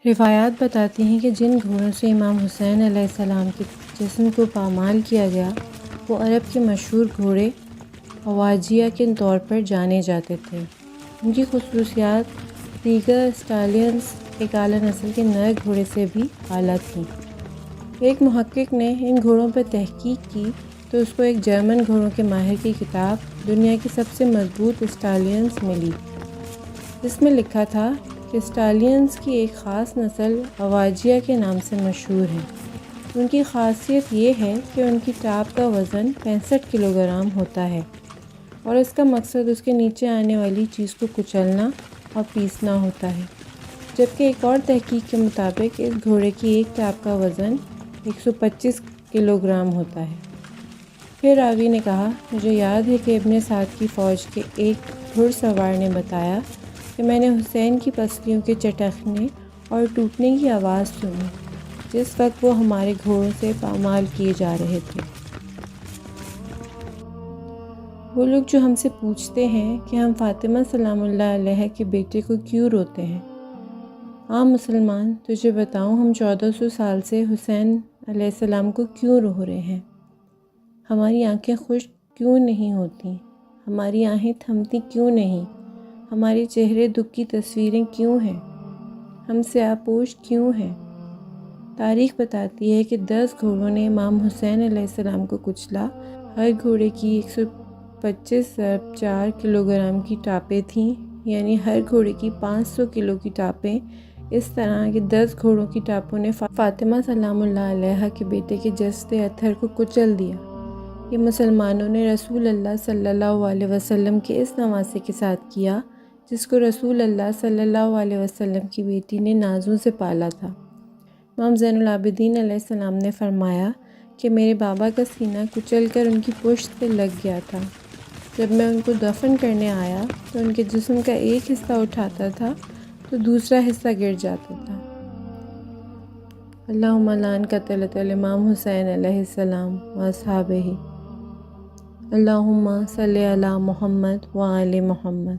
روایات بتاتی ہیں کہ جن گھوڑوں سے امام حسین علیہ السلام کے جسم کو پامال کیا گیا وہ عرب کے مشہور گھوڑے اواجیہ کے طور پر جانے جاتے تھے۔ ان کی خصوصیات دیگر اسٹالینز ایک اعلیٰ نسل کے نر گھوڑے سے بھی اعلیٰ تھیں۔ ایک محقق نے ان گھوڑوں پر تحقیق کی تو اس کو ایک جرمن گھوڑوں کے ماہر کی کتاب دنیا کی سب سے مضبوط اسٹالینز ملی، جس میں لکھا تھا کہ اسٹالینز کی ایک خاص نسل اواجیہ کے نام سے مشہور ہے۔ ان کی خاصیت یہ ہے کہ ان کی ٹاپ کا وزن 65 کلو گرام ہوتا ہے اور اس کا مقصد اس کے نیچے آنے والی چیز کو کچلنا اور پیسنا ہوتا ہے، جبکہ ایک اور تحقیق کے مطابق اس گھوڑے کی ایک ٹاپ کا وزن 125 کلو گرام ہوتا ہے۔ پھر راوی نے کہا، مجھے یاد ہے کہ ابن سعد کی فوج کے ایک گھڑ سوار نے بتایا کہ میں نے حسین کی پسلیوں کے چٹکنے اور ٹوٹنے کی آواز سنی جس وقت وہ ہمارے گھوڑوں سے پامال کیے جا رہے تھے۔ وہ لوگ جو ہم سے پوچھتے ہیں کہ ہم فاطمہ سلام اللہ علیہ کے بیٹے کو کیوں روتے ہیں، مسلمان تجھے بتاؤں ہم 1400 سال سے حسین علیہ السلام کو کیوں رو رہے ہیں؟ ہماری آنکھیں خشک کیوں نہیں ہوتی؟ ہماری آہیں تھمتی کیوں نہیں؟ ہمارے چہرے دکھ کی تصویریں کیوں ہیں؟ ہم سیاہ پوش کیوں ہیں؟ تاریخ بتاتی ہے کہ 10 گھوڑوں نے امام حسین علیہ السلام کو کچلا۔ ہر گھوڑے کی 125.4 کلو گرام کی ٹاپیں تھیں، یعنی ہر گھوڑے کی 500 کلو کی ٹاپیں۔ اس طرح کے 10 گھوڑوں کی ٹاپوں نے فاطمہ سلام اللہ علیہ کے بیٹے کے جسد اطہر کو کچل دیا۔ یہ مسلمانوں نے رسول اللہ صلی اللہ علیہ وسلم کے اس نواسے کے ساتھ کیا جس کو رسول اللہ صلی اللہ علیہ وسلم کی بیٹی نے نازوں سے پالا تھا۔ امام زین العابدین علیہ السلام نے فرمایا کہ میرے بابا کا سینہ کچل کر ان کی پشت پہ لگ گیا تھا۔ جب میں ان کو دفن کرنے آیا تو ان کے جسم کا ایک حصہ اٹھاتا تھا تو دوسرا حصہ گر جاتا تھا۔ اللہم لعن قتلۃ الامام حسین علیہ السلام و اصحابہ، اللہم صلی علی محمد و آل محمد۔